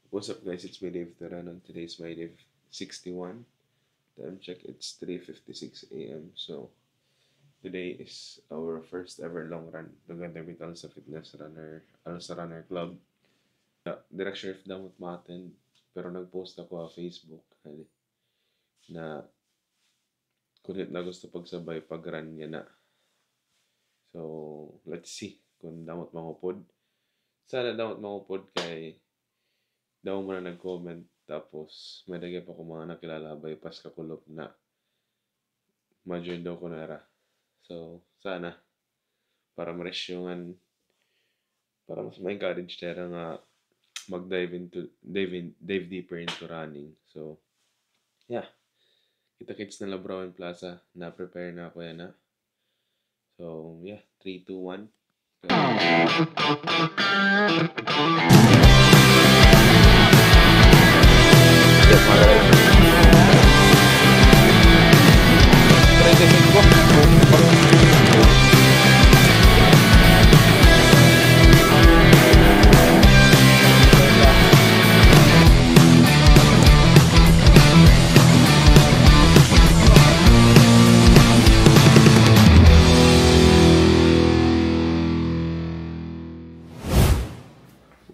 What's up guys, it's me Dave Taranon. Today's my day 61. Time check, it's 3:56 a.m. So today is our first ever long run together with Alsa Fitness Runner, Alsa Runner Club. Direct sure if damot ma-attend, pero nag-post ako sa Facebook na kunit na gusto pagsabay pag-run niya na. So let's see kung damot mangupod. Sana damot mangupod kay daw mo na nag-comment, tapos may lagay pa ko mga nakilala bypass kakulop na ma-join daw ko na. So sana para ma-resyungan, para mas ma-encourage tayo nga dive deeper into running. So yeah, kita-kits na Labrawan Plaza, na-prepare na ako yan . So yeah, 3, 2, 1.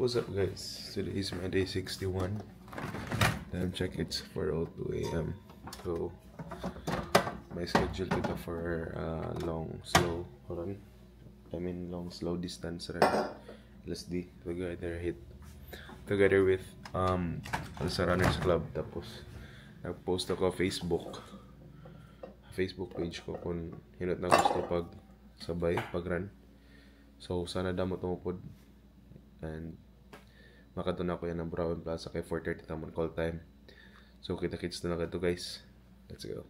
What's up guys, today is my day 61. Time check, it's 4:02 a.m. So my schedule kita for long slow distance run, LSD, together with Alsa Runners Club. Tapos nag-post ako Facebook page ko kung hinot na gusto pag run. So sana damot tumupod and makatuna ko yan ng Labrawan Plaza kay 4:30 tamon call time. So kita-kits na lang ito guys. Let's go.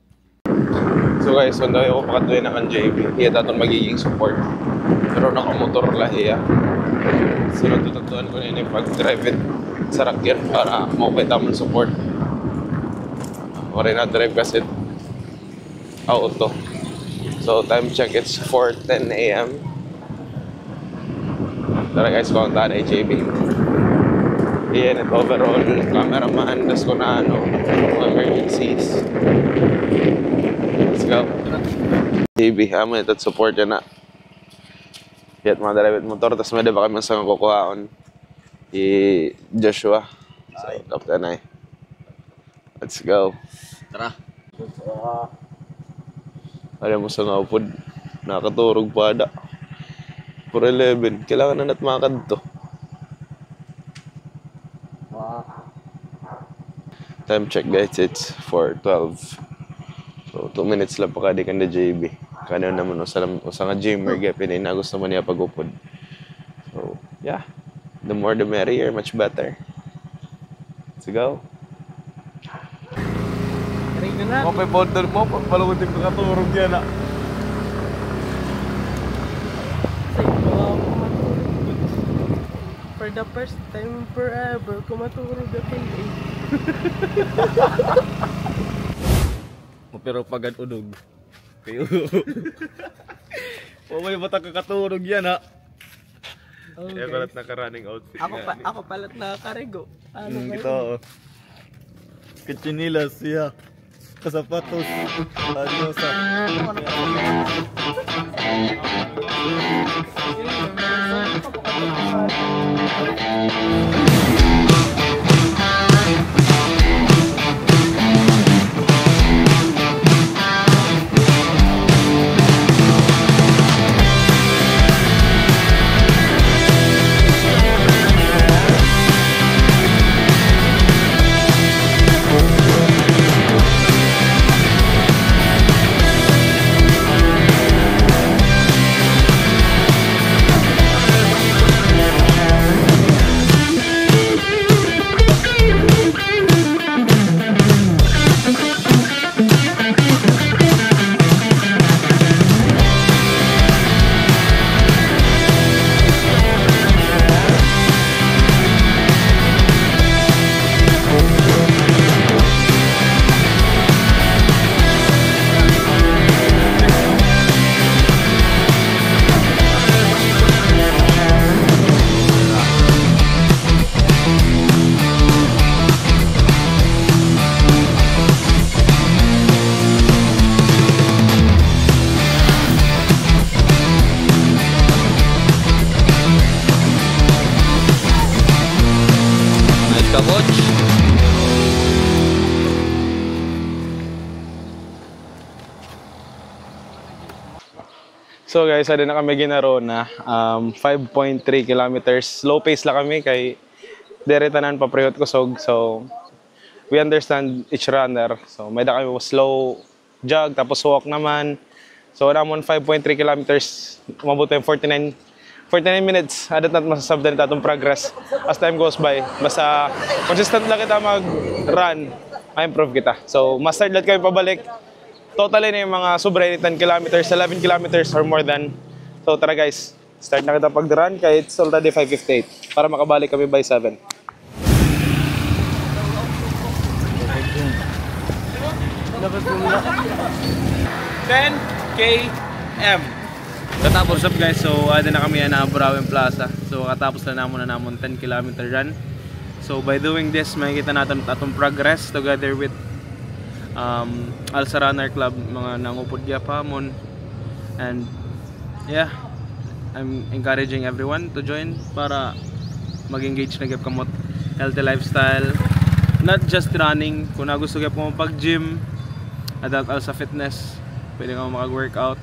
So guys, kung daw ako pakatuloy na kan JB, iya tatong magiging support. Pero nakamotor lahi . So natutagtuan ko na yun yung pag-drive it sa rakyan para maupay tamon support. Wala na drive kasi auto. So time check, it's 4:10 a.m. Tara guys, kung ang ay JB. Yan, ito overall cameraman, das ko na emergencies. Let's go. JB, amin ito support yan na. Hiyat mga dalawit motor, tas may diba kami sa kukuhaon Joshua. So, kapta na . Let's go. Tara. Alam mo sa nga upod, nakaturog pa da. 4:11, kailangan na natmakad to. Time check guys, it's 4:12. So 2 minutes lang pa kadi kan na JB. Kano naman usa nga gymmer gapin na gusto man niya pagupod. So yeah, the more the merrier, much better. Let's go. Mo pa border mo pagpalugod din pagkaturog yan . For the first time forever, kumaturog ako . Pero pagad udog. Kayo. O may bata kakaturog yan . Okay. Kaya palat naka-running outfit Ako palat nakakarigo. Ito. Kachinilas siya. Kasapatos. Adiosa. ka, coach. So guys, ada na kami ginaro na 5.3 kilometers. Slow pace lang kami kay diretanan pa prihot kusog. So we understand each runner. So may da kami slow jog tapos walk naman. So namon 5.3 kilometers, umabot yung 49 minutes. Adat na't masasabdan ito atong progress as time goes by. Basta consistent lang kita mag-run, ma-improve kita. So ma-start lang kami pabalik. Totally na yung mga sobra 10 kilometers, 11 kilometers or more than. So tara guys, start na kita pag-run kaya it's already 5:58 para makabalik kami by 7. Dapat yung 10 km. Katapos up guys, so ada na kami na Burawin Plaza. So katapos na namon 10 kilometer run. So by doing this, makikita natin atong progress together with Alsa Runner Club, mga nangupod gyapon. And yeah, I'm encouraging everyone to join para mag-engage na gyud kamot healthy lifestyle. Not just running, kung na gusto gyud mo pag-gym, adult Alsa Fitness, pwede ka mag-workout.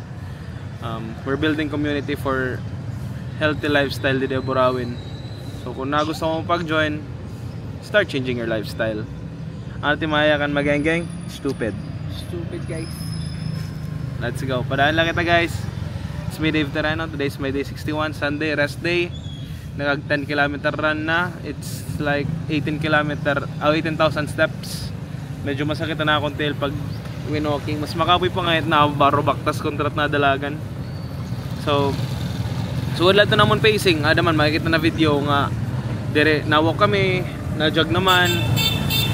We're building community for healthy lifestyle dito sa Burawin. So kung na gusto mo pag-join, start changing your lifestyle. Ano timaya kan magengeng? Stupid. stupid guys. Let's go. Padaan lang kita guys. It's me Dave Terreno. Today's my day 61, Sunday, rest day. Nagag 10 km run na. It's like 18,000 steps. Medyo masakit na akong tail pag winwalking. Mas makapoy pa ngayon na baro baktas kontrat na dalagan. So wala ito naman pacing. Adaman makikita na video nga dire nawalk kami, na-jog naman.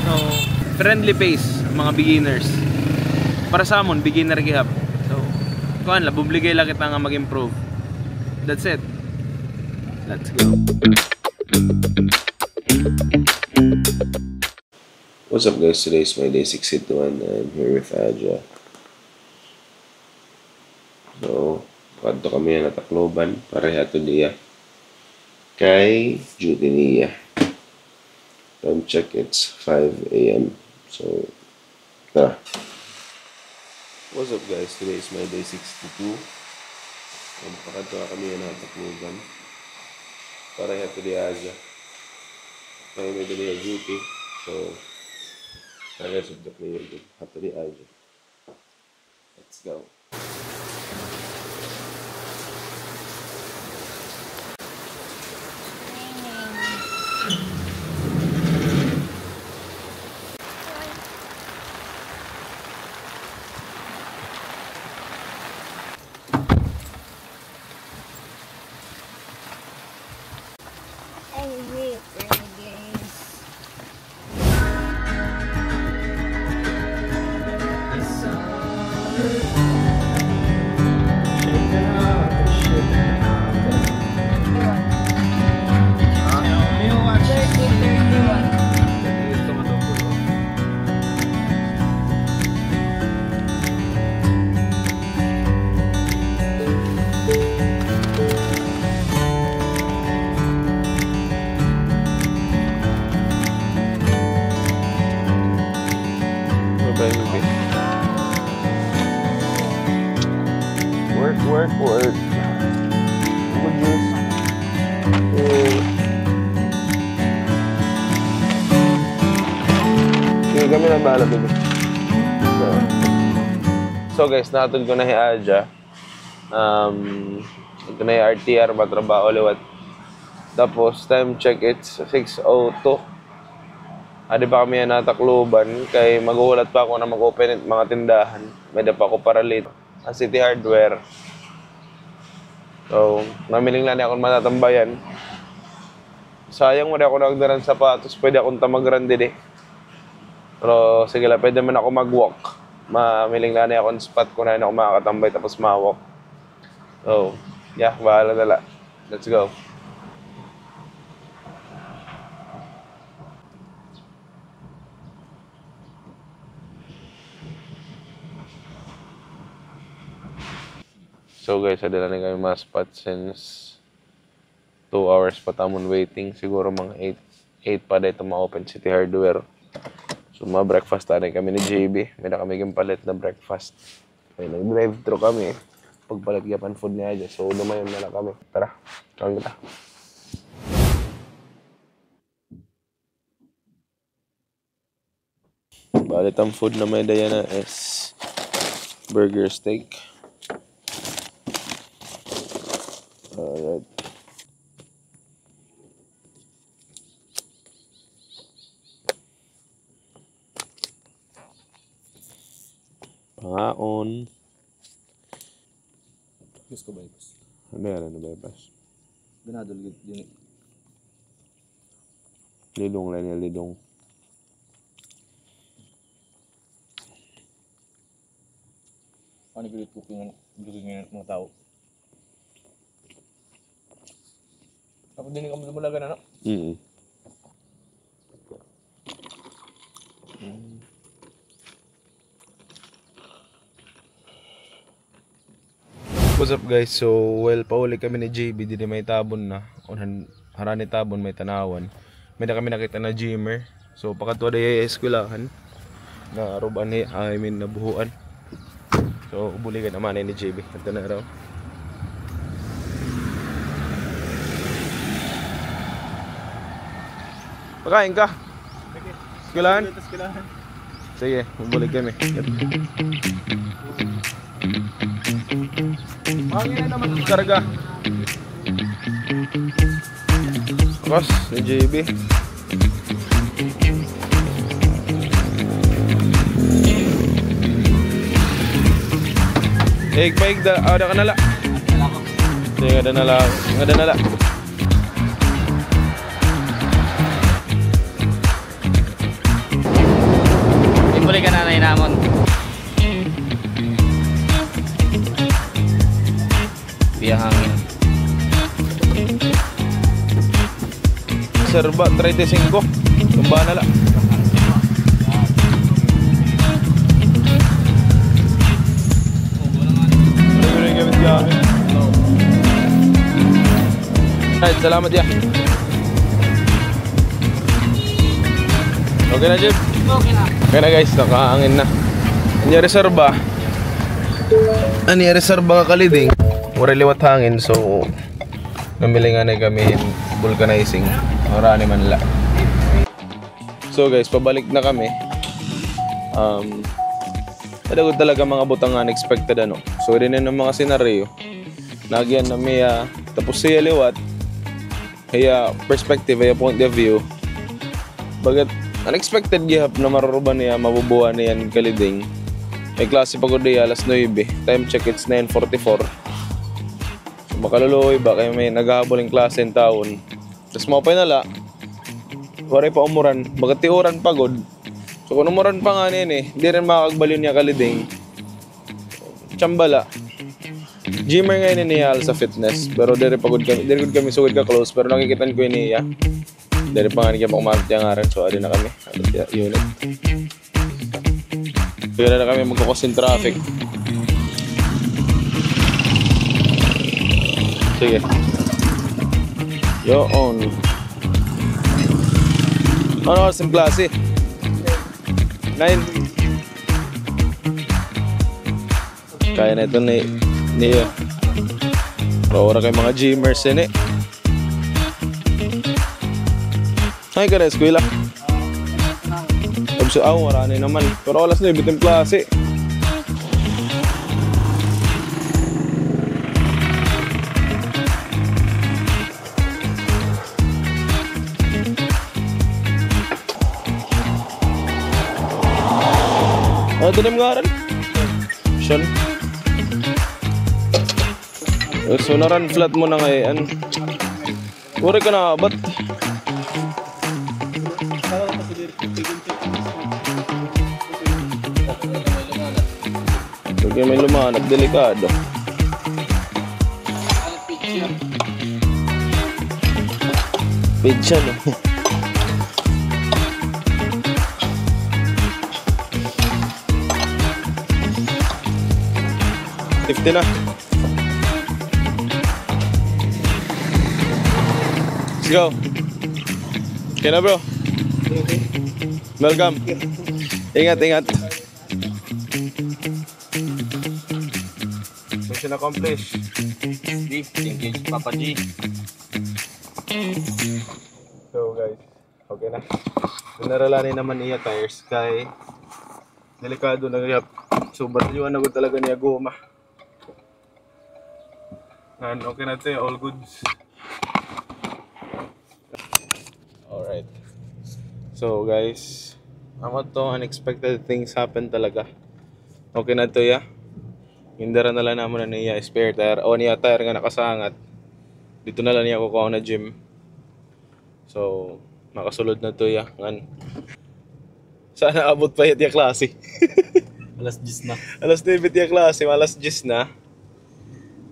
So friendly pace mga beginners. Para sa amon beginner gihap. So kuan la bubligay lang kita nga mag-improve. That's it. Let's go. What's up guys, today is my day 61 and I'm here with Aja. So, kadto kami na Tacloban para hato niya kay duty niya. Time check, it's 5 a.m. So, tara. What's up guys, today is my day 62. Kadto kami na Tacloban para hato ni Aja. Kaya may dali duty. So, kaya subject na yun. Hato ni Aja. Let's go. Work. Good news. Sige kami na bahala, baby. So guys, natod ko na si Aja. Ito na yung RTR, matrabaho liwat. Tapos, time check, it's 6:02. Adi pa kami na Tacloban, kay maghulat pa ako na mag-open mga tindahan. May da pa ako para late. Ang City Hardware. So, mamiling lang akong matatambayan. Sayang mo na ako nagdaran sapatos, pwede akong tamagran din eh. Pero sige lang, pwede man ako mag-walk. Mamiling lang akong spot ko na ako makakatambay tapos ma-walk. So, yeah, bahala na lang. Let's go. So guys, adala na kami mga spot since 2 hours pa tamon waiting. Siguro mga 8 pa dito ma-open City Hardware. So ma-breakfast tayo kami ni JB. May na kami palit na breakfast. May nag-drive-thru kami. Pagpalit gapan food niya dyan. So lumayon na lang kami. Tara, kami kita. Balit ang food na may daya na is burger steak. Alright. Pangaon. Gusto ko bypass. Ano yan? Ano bypass? Binadol yun. Lidong lang yan, lidong. Ano pilit cooking ng mga tao? Ako din kami lumalaga na, no? What's up guys? So, well, pauli kami ni JB. Di may tabon na. Harani tabon, may tanawan. May na kami nakita na gymmer. So, pakatwa na yung eskwelahan. Na aruban ni, nabuhuan. So, buligan naman ni JB. Ito na raw. Pakain ka? Eskwelahan? Sige, bubulig kami. Hangin na naman ang karga. Tapos, ni JB. Baik dah, ada kanala. Sige, ada nala. Ada nala. Ibuli ka na namon. Biya hangin. Serba 35. Tumba nala. Alright, salamat ya. Okay na, Jib? Okay na. Okay na guys, nakahangin na. Ano reserba? Ano reserba ka kaliding? Mura liwat hangin, so namili nga na kami vulcanizing. Marani Manila. So guys, pabalik na kami. Nadagod talaga mga butang unexpected ano. So rin ng mga senaryo. Nagyan na may tapos siya liwat. Kaya perspective, kaya point of view. Bagat unexpected gihap na maruruban niya, mabubuhan niyan kaliding. May klase pagod niya, alas 9. Time check, it's 9:44. So makaluluoy ba, kaya may naghahaboling klase ng taon. Tapos mapay nala, waray pa umuran, bagat tiuran pagod. So kung umuran pa nga niyan hindi rin makakagbaliw niya kaliding. Tsambala. Gymmer ngayon niya sa fitness, pero dere pagod kami sugod ka close, pero nakikitan ko niya. Dere pa nga niya kumapit yung aran, so adi na kami. Unit. Kaya na kami magkukos in traffic. Sige. Yo on. Ano oras yung klase? 9. Kaya na ito niya. Ora kay mga gymmers ini. Ay ka na eskwela. Obso marami naman. Pero alas na ibitim klase. Ano ito na mga aral? Sean? So na-run flat mo na ngayon. Uri ka na abat. Pagka may lumanap, delikado. Pidya no. $50 na. Let's go. Okay na bro. Welcome. Ingat, ingat. Mission accomplished. G, thank you, Papa G. So guys, okay na. Naralani naman niya tires kay delikado na gayap. So batyuan na ko talaga niya goma. And okay na ito, all goods. Alright. So guys, ako to, unexpected things happen talaga. Okay na ito ya. Hindara na lang naman na niya spare tire. O niya tire nga nakasangat. Dito na lang niya kukuha na gym. So, makasulod na to ya. Ngan. Sana abot pa yun yung klase. Alas 10 na. Alas 9 yung klase, alas 10 na.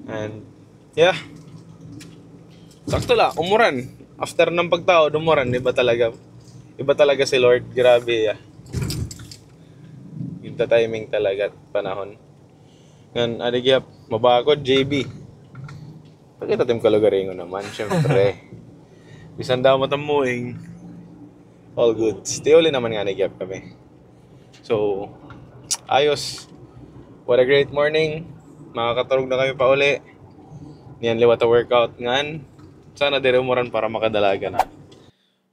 And, yeah. Sakto lang, umuran. After ng pagtao, umuran. Iba talaga si Lord. Grabe ya. Yung timing talaga at panahon. Ngan, adigyap, mabakod, JB. Pagkita tim kalugaringo naman, syempre. Bisan daw matamuing. All good. Tiuli naman nga nagyap kami. So, ayos. What a great morning. Makakaturog na kami pa uli. Niyan liwat a workout ngan. Sana dire umuran para makadalaga na.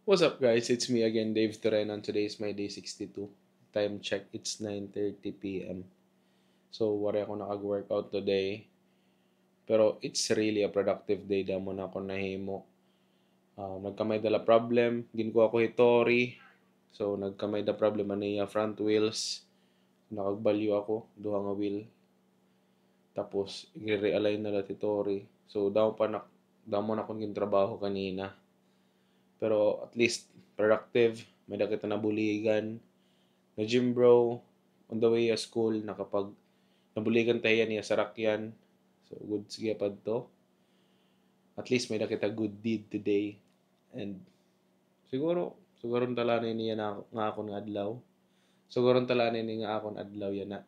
What's up guys? It's me again, Dave Torrenon. Today is my day 62. Time check, it's 9:30 p.m. So, wari ako nakag-workout today. Pero it's really a productive day. Damo na ako nahimo. Nagkamay dala problem. Ginko ako hitori. So, nagkamay da problem niya front wheels. Nakagbalyo ako. Duha nga wheel. Tapos, i-realign na la hitori. So, damo na akong gintrabaho kanina. Pero, at least, productive. May nakita na buligan. Na gym bro. On the way to school, nabuligan tayo niya sa rakyan. So, good sige pa to. At least may nakita good deed today. And siguro talanin niya nga akong adlaw. Siguro talanin niya nga akong adlaw yan na.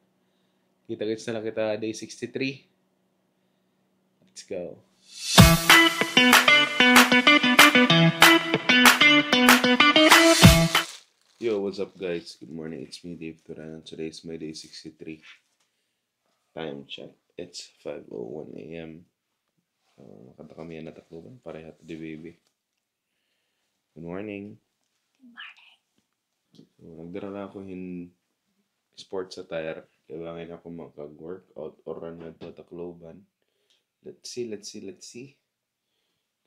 Kita-kits na lang kita day 63. Let's go. Yo, what's up guys? Good morning. It's me, Dave Turan. Today is my day 63. Time check. It's 5:01 a.m. Nakanta kami yan natakluban. Pareha to the baby. Good morning. Good morning. So, nagdara na ako in sports attire. Kailangan ako makag-workout or run na to takluban. Let's see.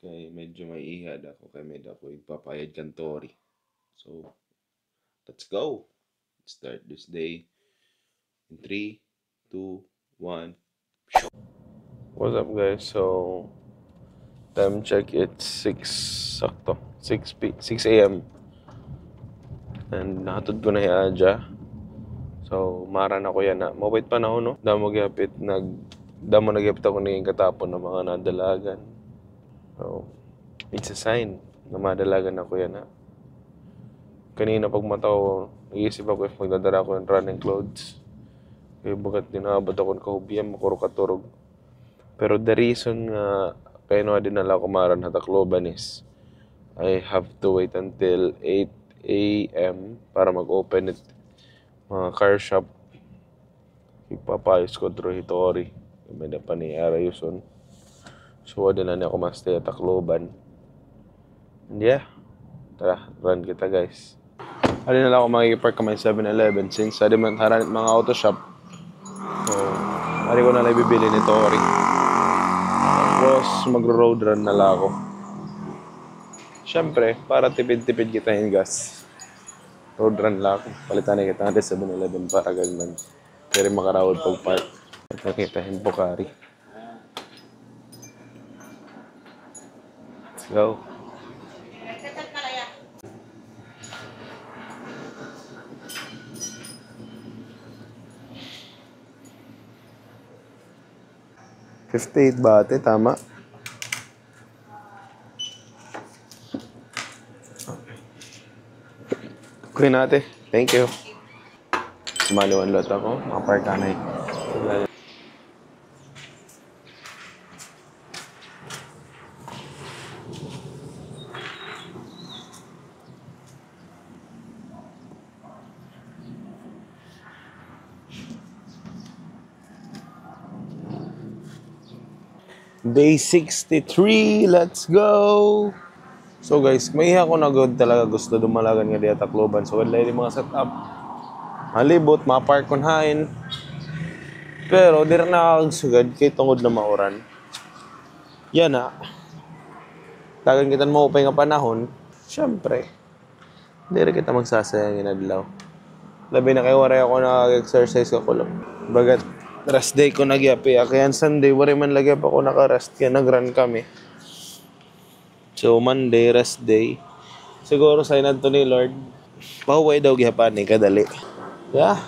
Kaya medyo may ihad ako. Kaya medyo ako ipapayad kantori. So, let's go. Let's start this day in 3, 2, 1. What's up guys? So time check, it's 6 a.m. and nahatod ko na hiadya. So maran ako yan na mawait pa na ako no. Damo nagyapit ako naging katapon ng mga nadalagan. So it's a sign na madalagan ako yan na. Kanina pag mataw, nag-iisip ako if magdadala ko yung running clothes. Kaya bagat dinabad ako ng kahubiyam, makurukaturog. Pero the reason nga kaya na dinala ko maran sa Tacloban is I have to wait until 8 a.m. para mag-open it mga car shop. Ipapayos ko through hitori. May na pa ni Arayuson. So wala na ako ma-stay at Tacloban. And yeah, tara, run kita guys. Alin na lang ako makikipark ka may 7-Eleven since di man haranit mga auto shop. So, ari ko na lang bibili ni Tori. Tapos, magro-road run na lang ako. Siyempre, para tipid-tipid kita yung gas. Road run lang ako. Palitan na kita natin 7-Eleven para ganyan. Pero makarawad pag park. At nakita yung Bukari. Let's go. $58 ba ate? Tama? Okay na ate. Thank you. Sumaliwan lot ako. Makapark ka na eh. Day 63, let's go! So guys, may ako na good talaga gusto dumalagan nga diya Tacloban. So wala yung mga setup. Malibot, mapark kon hain. Pero di rin nakakagsugad kay tungod na mauran. Yan na. Tagan kita mo upay nga panahon. Siyempre, di rin kita magsasayang inadlaw. Labi na kayo, waray ako nakag-exercise ko lang. Bagat, rest day ko nagyapi. Kaya Sunday, waray man lagi pa ako naka-rest. Kaya nag-run kami. So, Monday, rest day. Siguro sa inad to ni Lord, pahuway daw gihapan ni kadali. Yeah.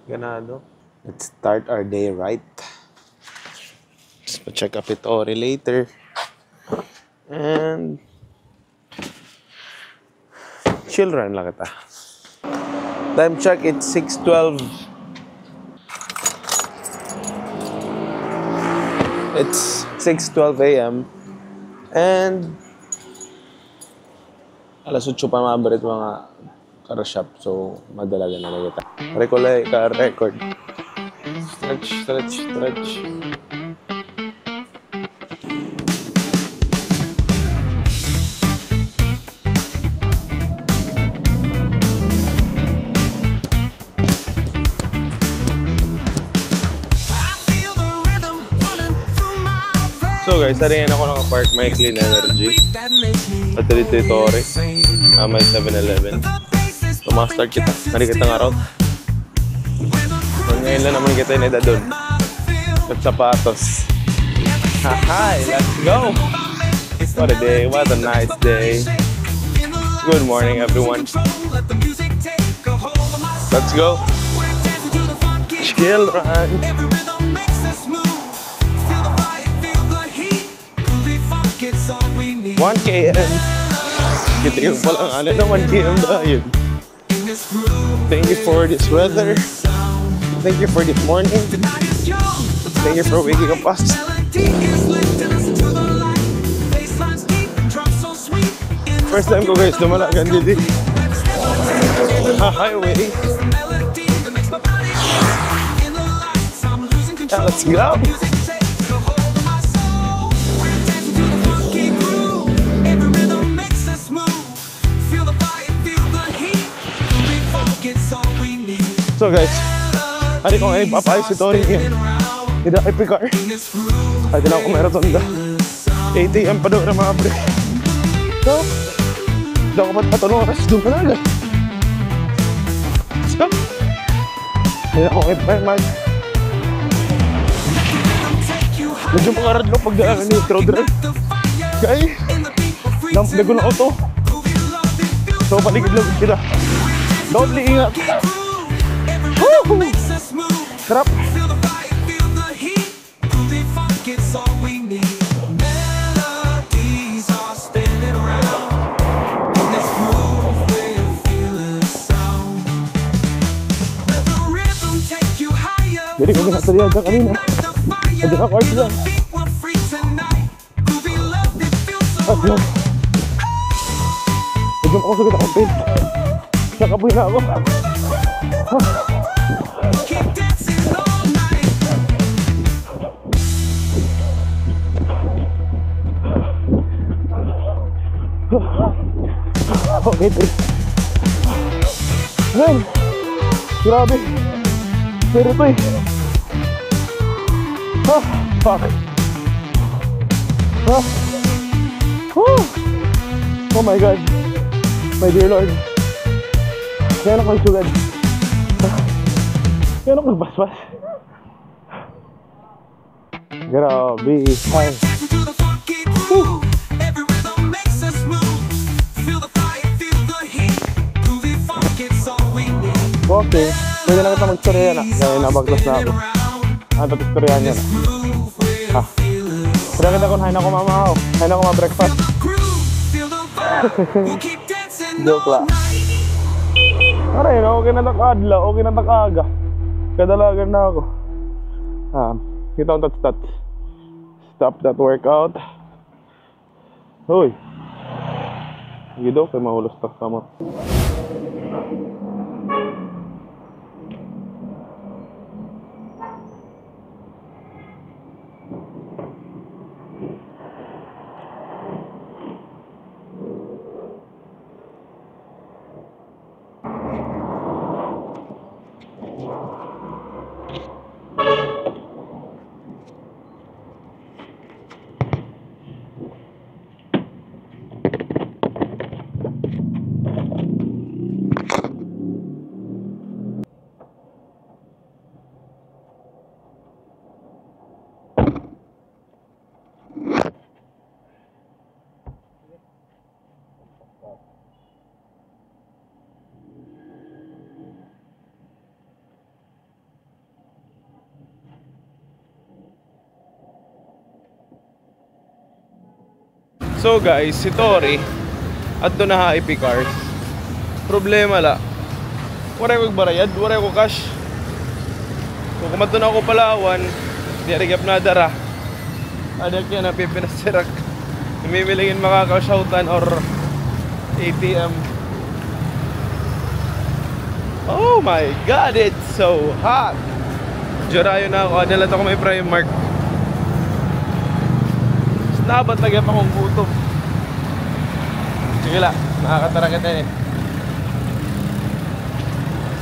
Ganado. Let's start our day right. Let's check up it all later. And chill run lang kita. Time check, it's 6:12. It's 6:12 a.m. And alas 8 pa maabot mga car shop. So, madalaga na lang kita. Recolay ka record. Stretch, stretch, stretch. So guys, saringan ako naka-park may Clean Energy at territory. May 7-Eleven. So ma-start kita. Nari kita nga route. So ngayon lang naman kita yung edad doon. At sapatos. Hi, let's go! What a day, what a nice day. Good morning everyone. Let's go! Chill run! 1 km. Kita yung palang ano na 1 km dahil. Thank you for this weather. Thank you for this morning. Thank you for waking up us. First time ko guys dumalagan dito. Highway. Yeah, let's go. So guys, hari ko ngayon papayos si Tori ngayon. Tidak kay Picar. Ay, din ako marathon da. 8 a.m. pa daw na mga break. So, hindi ako patulong oras doon ka na agad. So, hindi ako ngayon pa yung mag. Medyo makaradlo pag daan ni True Drive. Kaya, dago na auto. So, paligid-lagid kita. Downly ingat. Woo! Sarap! Jadi kami nak teriak kanina. Ada nak kuat lang. Aduh. Ujung ako sakit ako pin. Nakabuhi na ako. Okay, man, grabe. Pero ito eh. Fuck. Oh my God. My dear Lord. Kaya ako isugad. Kaya ako nagbasbas. Grabe. Ay. Okay. Pwede na kita mag-storya na. Kaya nabaglas na ako. Ang tatistoryahan niya na. Pwede kita kung hain ako mamahaw. Hain ako ma-breakfast. Joke lang. Aray, okay na takadla. Okay na takaga. Kadalagan na ako. Kita ang tat-stat. Stop that workout. Hoy. Sige daw, kaya mahulos tak kamot. So guys, si Tori at doon na IP cars. Problema la. Wala ko barayad, wala ko cash. So kung matun ako Palawan, di arigap na dara. Adak yan na pipinasirak. Namimilingin makakashoutan or ATM. Oh my god, it's so hot. Jurayo na ako, adalat ako may Primark. Nabat lagi pa akong gutom. Sige lang, nakakatara kita eh.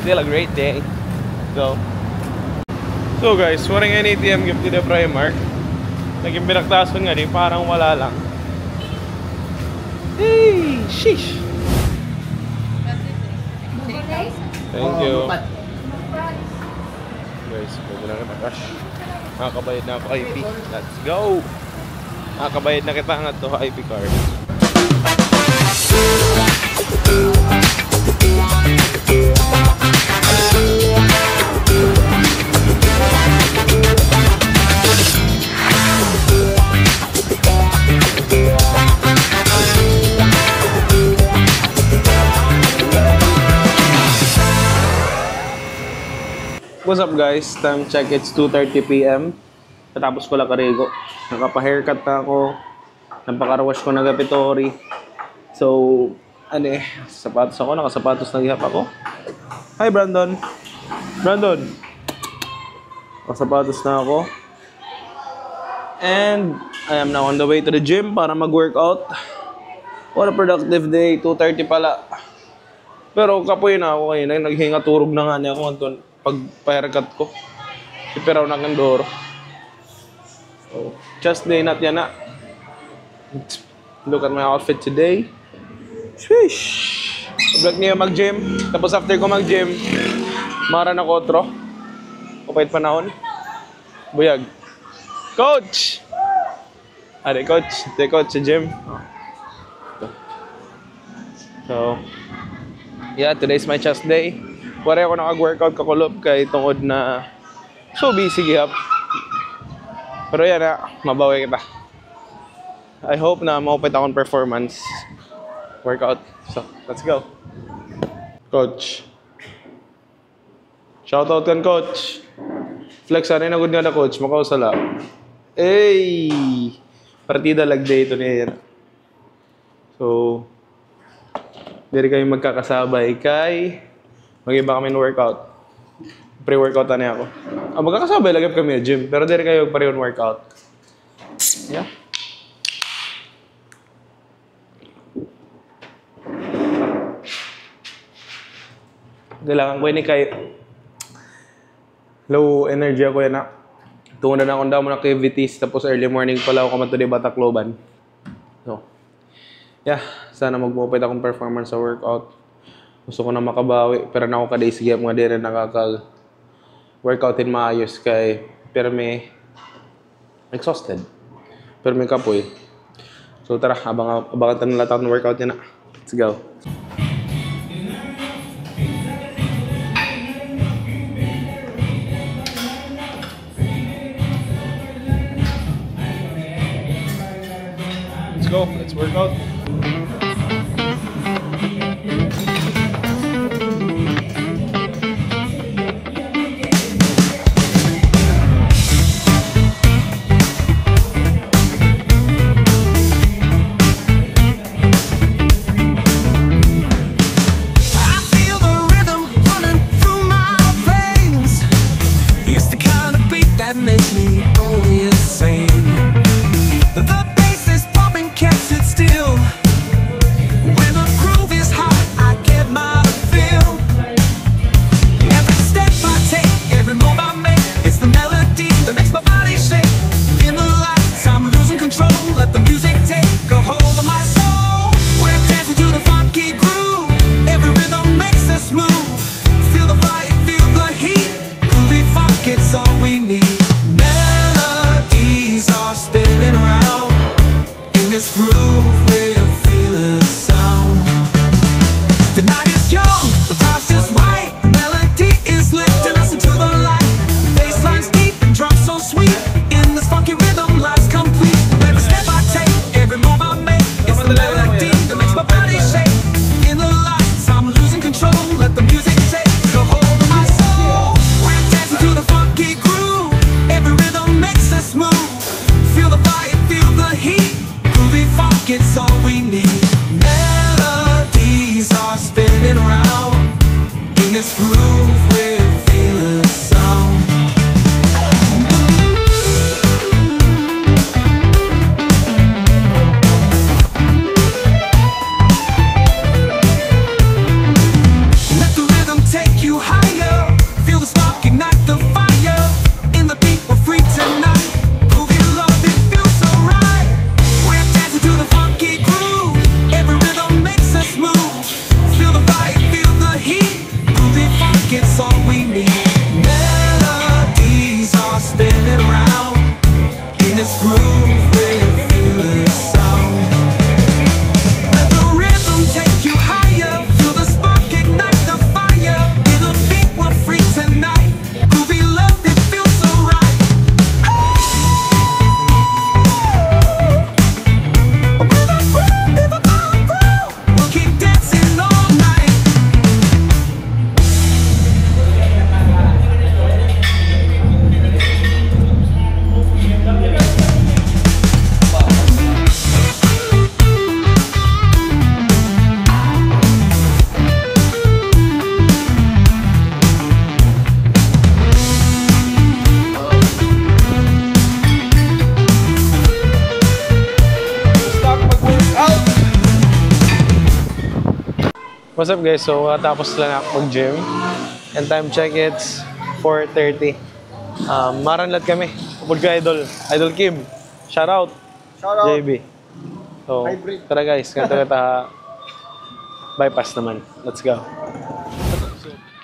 Still a great day. So guys, waring ATM gift dito Primark. Naging binaktason nga di, parang wala lang. Hey, sheesh. Thank you. Guys, pwede na kita cash. Nakakabayad na ako IP. Let's go! Nakakabayad na kita nga to IP card. What's up guys? Time check, it's 2:30 PM. Natapos ko lang karigo. Nakapa-haircut na ako. Napaka-wash ko na gapitori. So, sapatos ako. Nakasapatos na gihap ako. Hi Brandon! Brandon! Nakasapatos na ako. And, I am now on the way to the gym para mag-workout. What a productive day. 2:30 pala. Pero kapoy na ako kanina. Naghinga turog na nga niya ako antun. Pag pa-haircut ko. Ipiraw na kandoro. So, just day not yan na. Look at my outfit today. Swish! Vlog niya mag-gym. Tapos after ko mag-gym, mara na kotro. Upait panahon. Buyag. Coach! Ade, coach. Ade, coach sa gym. So, yeah, today's my chest day. Wala ako nakag-workout kakulop kay tungod na so busy gihap. Pero yan na, mabawi kita. I hope na maupit akong performance workout. So, let's go. Coach. Shoutout kan coach. Flex ano na good nga na coach, makausala. Hey! Partida lag day ito niya yan. So, diri kayo magkakasabay kay mag-iba kami ng workout. Pre-workout na ako. Magkakasabay lagay kami ng gym. Pero diri kayo pareho workout. Yeah. Kailangan ko yun kay low energy ako yan na. Tungan na akong daw mo na activities. Tapos early morning pala ako kamad to di Batakloban. So, yeah. Sana mag-mupit akong performance sa workout. Gusto ko na makabawi. Pero na ako kaday sige mga di rin workoutin maayos kay pero may exhausted. Pero may kapoy. So tara, abangan tayo na lahat ng workout niya na. Let's go. Let's go. Let's work out. this groove we're feeling the sound. Let the rhythm take you higher. Feel the spark, ignite the fire. In the beat, we're free tonight. Groovy love, it feels so right. We're dancing to the funky groove. Every rhythm makes us move. Feel the vibe, feel the heat. Groovy funk, it's all we need. Melodies are spinning round. In this groove, we're feeling the sound. Let the rhythm take you higher. Feel the spark, ignite the fire. In the beat, we're free tonight. Groovy love, it feels so right. We'll keep dancing all night. What's up guys? So tapos lang ako mag-gym. And time check, it's 4:30. Maranlat kami. Upod ka Idol Kim. Shout out. JB. So tara guys, kanta bypass naman. Let's go.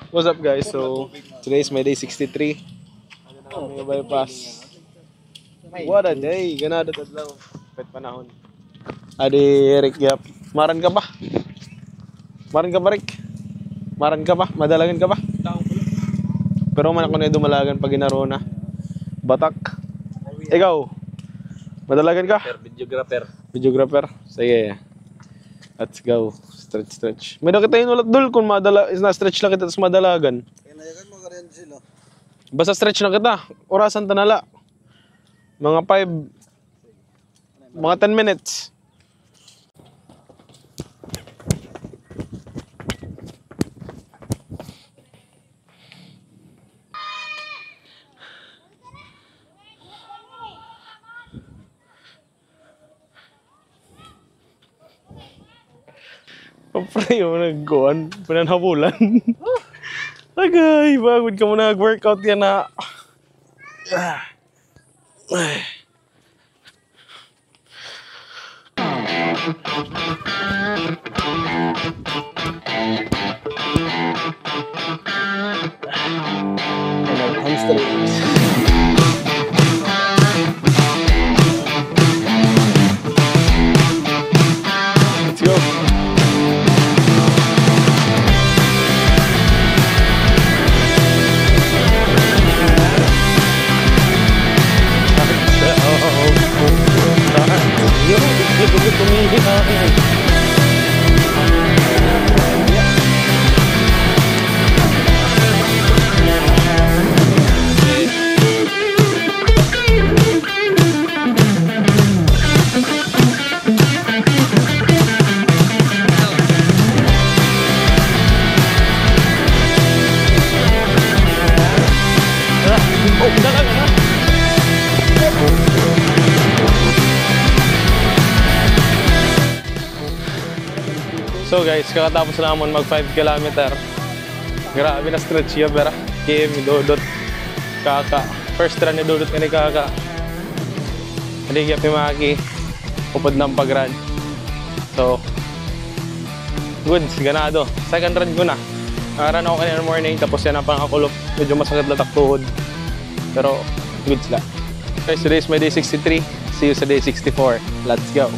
What's up guys? So today is my day 63. May bypass. What a day. Ganado tadlaw. Pet panahon. Adi Eric Yap. Maran ka ba? Maran ka ba, Rick? Maran ka ba? Madalagan ka ba? Pero man ako na dumalagan pag inaro na. Batak. Ikaw? Madalagan ka? Videographer. Sige. Let's go. Stretch. May nakitain ulit dul kung is na-stretch lang kita tapos madalagan. Basta stretch lang kita. Orasan tanala. Mga 10 minutes. Pre, yung nagkuhan, pinanhabulan. Agay, bagod ka mo nag-workout yan na. Hamstrings. Let's go. So guys, kakatapos naman mag 5 km. Grabe na stretch ya, pero Kim, Dodot, Kaka. First run ni Dodot ni Kaka. Hindi kaya pimaki. Upod ng pag-run. So, good, ganado. Second run ko na. Run ako kanina morning, tapos yan ang pangakulop. Medyo masakit latak tuhod. Pero, good sila. Guys, today is my day 63. See you sa day 64. Let's go.